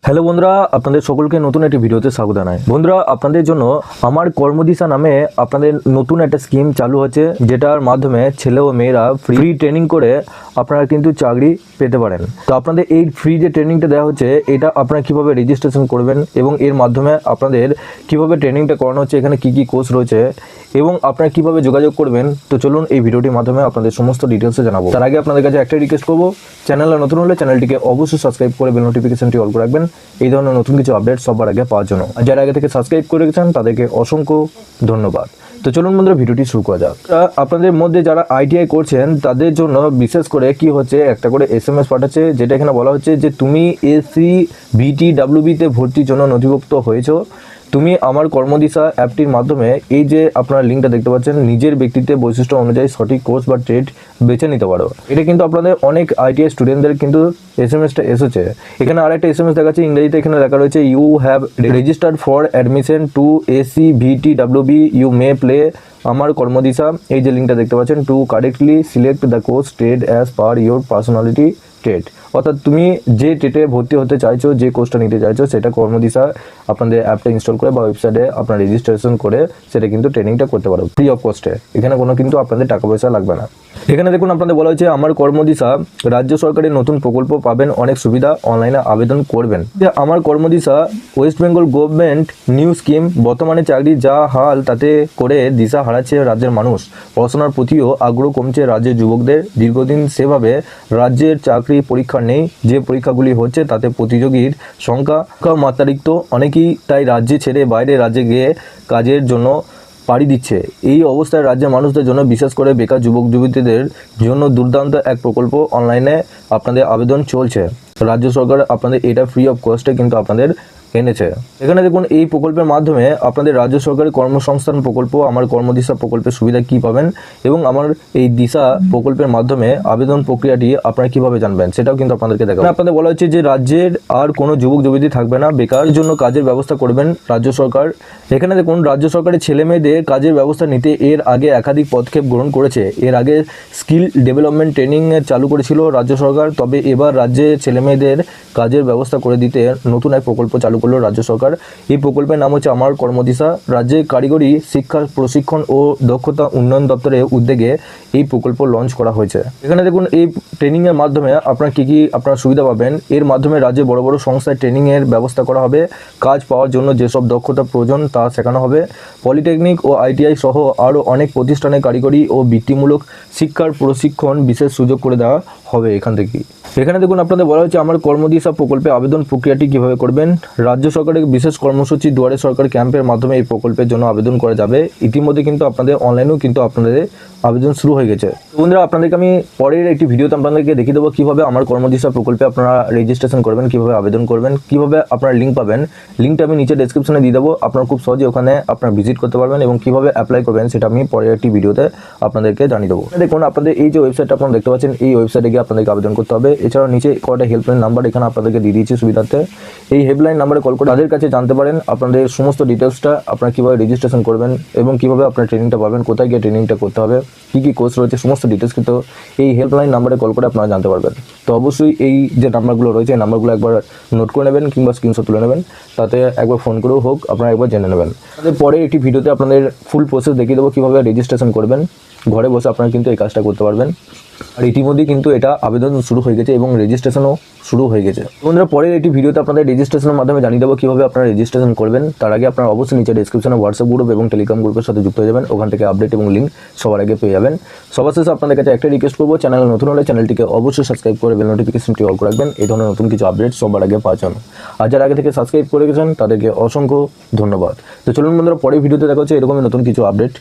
Hello বন্ধুরা, আপনাদের সকলকে নতুন একটি ভিডিওতে স্বাগত জানাই। বন্ধুরা, আপনাদের জন্য আমার কর্মদিশা নামে আপনাদের নতুন একটা স্কিম চালু হচ্ছে, যেটার মাধ্যমে ছেলে ও মেয়েরা ফ্রি ট্রেনিং করে আপনারা কিন্তু চাকরি পেতে পারেন। তো আপনাদের এই ফ্রি যে ট্রেনিংটা দেওয়া হচ্ছে, এটা আপনারা কিভাবে রেজিস্ট্রেশন করবেন এবং এর মাধ্যমে আপনাদের কিভাবে ট্রেনিংটা করানো হচ্ছে, এখানে কি কি কোর্স রয়েছে এবং আপনারা কিভাবে যোগাযোগ করবেন। তো চলুন এই ভিডিওটির মাধ্যমে আপনাদের সমস্ত ডিটেলসে জানাবো। তার আগে আপনাদের কাছে একটা রিকোয়েস্ট করবো, চ্যানেলে নতুন হলে চ্যানেলটিকে অবশ্যই সাবস্ক্রাইব করে বেল নোটিফিকেশনটি অল করে রাখবেন এই ধরনের নতুন কিছু আপডেট সবার আগে পাওয়ার জন্য। আর যারা আগে থেকে সাবস্ক্রাইব করে রেখেছেন তাদেরকে অসংখ্য ধন্যবাদ। তো চলুন বন্ধুরা, ভিডিওটি শুরু করা যাক। আপনাদের মধ্যে যারা আইটিআই করছেন তাদের জন্য বিশেষ করে কি হচ্ছে, একটা করে এসএমএস পাঠাচ্ছে, যেটা এখানে বলা হচ্ছে যে তুমি এসসি বিটি ডাব্লিউবিতে ভর্তির জন্য নথিভুক্ত হয়েছো। তুমি আমার কর্মদিশা অ্যাপটির মাধ্যমে এই যে আপনারা লিঙ্কটা দেখতে পাচ্ছেন, নিজের ব্যক্তিত্বের বৈশিষ্ট্য অনুযায়ী সঠিক কোর্স বা ট্রেড বেছে নিতে পারো। এটা কিন্তু আপনাদের অনেক আইটিআই স্টুডেন্টদের কিন্তু এসএমএসটা এসেছে। এখানে আরেকটা এসএমএস দেখাচ্ছে ইংরেজিতে, এখানে লেখা রয়েছে you have registered for admission to SC VT WB you may play আমার কর্মদিশা। এই যে লিঙ্কটা দেখতে পাচ্ছেন, to correctly select the course trade as per your personality trade. অর্থাৎ তুমি যে ট্রেডে ভর্তি হতে চাইছো, যে কোর্সটা নিতে চাইছো, সেটা কর্মদিশা আপনাদের অ্যাপটা ইনস্টল করে বা ওয়েবসাইটে আপনার রেজিস্ট্রেশন করে সেটা কিন্তু ট্রেনিংটা করতে পারো ফ্রি অফ কস্টে। এখানে কোনো কিন্তু আপনাদের টাকা পয়সা লাগবে না। এখানে দেখুন আপনাদের বলা হয়েছে আমার কর্মদিশা রাজ্য সরকারের নতুন প্রকল্প পাবেন, অনেক সুবিধা, অনলাইনে আবেদন করবেন। আমার Karmadisha West Bengal government new scheme, বর্তমানে চাকরি যা হাল তাতে করে দিশা হারাচ্ছে রাজ্যের মানুষ। পড়াশোনার প্রতিও আগ্রহ কমছে রাজ্যের যুবকদের। দীর্ঘদিন সেভাবে রাজ্যের চাকরি পরীক্ষা নেই, যে পরীক্ষাগুলি হচ্ছে তাতে প্রতিযোগীর সংখ্যা মাত্রাতিরিক্ত। অনেকেই তাই রাজ্যে ছেড়ে বাইরে রাজ্যে গিয়ে কাজের জন্য পাড়ি দিচ্ছে। এই অবস্থায় রাজ্যের মানুষদের জন্য, বিশেষ করে বেকার যুবক যুবতীদের জন্য দুর্দান্ত এক প্রকল্প অনলাইনে আপনাদের আবেদন চলছে। রাজ্য সরকার আপনাদের এটা ফ্রি অফ কস্টে কিন্তু আপনাদের এনেছে। এখানে দেখুন এই প্রকল্পের মাধ্যমে আপনাদের রাজ্য সরকারের কর্মসংস্থান প্রকল্প আমার কর্মদিশা প্রকল্পের সুবিধা কি পাবেন এবং আমার এই দিশা প্রকল্পের মাধ্যমে আবেদন প্রক্রিয়াটি আপনারা কিভাবে জানবেন সেটাও কিন্তু আপনাদেরকে দেখাবো। আপনাদের বলা হচ্ছে যে রাজ্যের আর কোনো যুবক যুবতী থাকবে না, বেকার জন্য কাজের ব্যবস্থা করবেন রাজ্য সরকার। এখানে দেখুন রাজ্য সরকারের ছেলে মেয়েদের কাজের ব্যবস্থা নিতে এর আগে একাধিক পদক্ষেপ গ্রহণ করেছে। এর আগে স্কিল ডেভেলপমেন্ট ট্রেনিং চালু করেছিল রাজ্য সরকার, তবে এবার রাজ্যে ছেলে মেয়েদের কাজের ব্যবস্থা করে দিতে নতুন এক প্রকল্প চালু করলো রাজ্য সরকার। এই প্রকল্পের নাম হচ্ছে আমার কর্মদিশা। রাজ্যে কারিগরি শিক্ষা প্রশিক্ষণ ও দক্ষতা উন্নয়ন দপ্তরের উদ্যোগে এই প্রকল্প লঞ্চ করা হয়েছে। এখানে দেখুন এই ট্রেনিংয়ের মাধ্যমে আপনারা কী কী আপনারা সুবিধা পাবেন। এর মাধ্যমে রাজ্যে বড় বড় সংস্থায় ট্রেনিংয়ের ব্যবস্থা করা হবে। কাজ পাওয়ার জন্য যেসব দক্ষতা প্রয়োজন তা শেখানো হবে। পলিটেকনিক ও আইটিআই সহ আরও অনেক প্রতিষ্ঠানে কারিগরি ও বৃত্তিমূলক শিক্ষার প্রশিক্ষণ বিশেষ সুযোগ করে দেওয়া হবে এখান থেকেই। এখানে দেখুন আপনাদের বলা হচ্ছে আমার কর্মদিশা প্রকল্পে আবেদন প্রক্রিয়াটি কীভাবে করবেন। রাজ্য সরকারের বিশেষ কর্মসূচি দুয়ারে সরকার ক্যাম্পের মাধ্যমে এই প্রকল্পের জন্য আবেদন করা যাবে। ইতিমধ্যে কিন্তু আপনাদের অনলাইনেও কিন্তু আপনাদের আবেদন শুরু হয়ে গেছে। বন্ধুরা, আপনাদেরকে আমি পরের একটি ভিডিওতে আপনাদেরকে দেখিয়ে দেবো কীভাবে আমার কর্মদিশা প্রকল্পে আপনারা রেজিস্ট্রেশন করবেন, কীভাবে আবেদন করবেন, কীভাবে আপনারা লিঙ্ক পাবেন। লিঙ্কটা আমি নিচে ডেসক্রিপশনে দিয়ে দেবো, আপনারা খুব সহজে ওখানে আপনারা ভিজিট করতে পারবেন এবং কীভাবে অ্যাপ্লাই করবেন সেটা আমি পরের একটি ভিডিওতে আপনাদেরকে জানিয়ে দেবো। দেখুন আপনাদের এই যে ওয়েবসাইটটা আপনারা দেখতে পাচ্ছেন, এই ওয়েবসাইটে গিয়ে আপনাদেরকে আবেদন করতে হবে। এছাড়াও নিচে কয়টা হেল্পলাইন নাম্বার এখানে আপনাদেরকে দিয়ে দিয়েছি সুবিধার্থে। এই হেল্পলাইন নাম্বারে কল করে তাদের কাছে জানতে পারেন আপনাদের সমস্ত ডিটেলসটা, আপনারা কীভাবে রেজিস্ট্রেশন করবেন এবং কীভাবে আপনার ট্রেনিংটা পাবেন, কোথায় গিয়ে ট্রেনিংটা করতে হবে, কী কী কোর্স রয়েছে, সমস্ত ডিটেলস কিন্তু এই হেল্পলাইন নাম্বারে কল করে আপনারা জানতে পারবেন। তো অবশ্যই এই যে নাম্বারগুলো রয়েছে এই নাম্বারগুলো একবার নোট করে নেবেন কিংবা স্ক্রিনশট তুলে নেবেন, তাতে একবার ফোন করেও হোক আপনারা একবার জেনে নেবেন। পরে একটি ভিডিওতে আপনাদের ফুল প্রসেস দেখিয়ে দেবো কীভাবে রেজিস্ট্রেশন করবেন। ঘরে বসে আপনারা কিন্তু এই কাজটা করতে পারবেন। আর ইতিমধ্যেই কিন্তু এটা আবেদন শুরু হয়ে গেছে এবং রেজিস্ট্রেশনও শুরু হয়ে গেছে। বন্ধুরা, পরের একটি ভিডিওতে আপনাদের রেজিস্ট্রেশনের মাধ্যমে জানিয়ে দেবো কীভাবে আপনারা রেজিস্ট্রেশন করবেন। তার আগে আপনারা অবশ্যই নিচে ডেসক্রিপশনে হোয়াটসঅ্যাপ গ্রুপ এবং টেলিগ্রাম গ্রুপের সাথে যুক্ত হয়ে যাবেন। ওখান থেকে আপডেট এবং লিঙ্ক সবার আগে পেয়ে যাবেন। সবার শেষে আপনাদের কাছে একটা রিকোয়েস্ট করবো, চ্যানেলে নতুন হলে চ্যানেলটিকে অবশ্যই সাবস্ক্রাইব করে বেল নোটিফিকেশনটি অল করে রাখবেন এই ধরনের নতুন কিছু আপডেট সবার আগে পাওয়ার জন্য। আর যারা আগে থেকে সাবস্ক্রাইব করে গেছেন তাদেরকে অসংখ্য ধন্যবাদ। তো চলুন বন্ধুরা, পরের ভিডিওতে দেখা হচ্ছে এরকমই নতুন কিছু আপডেট।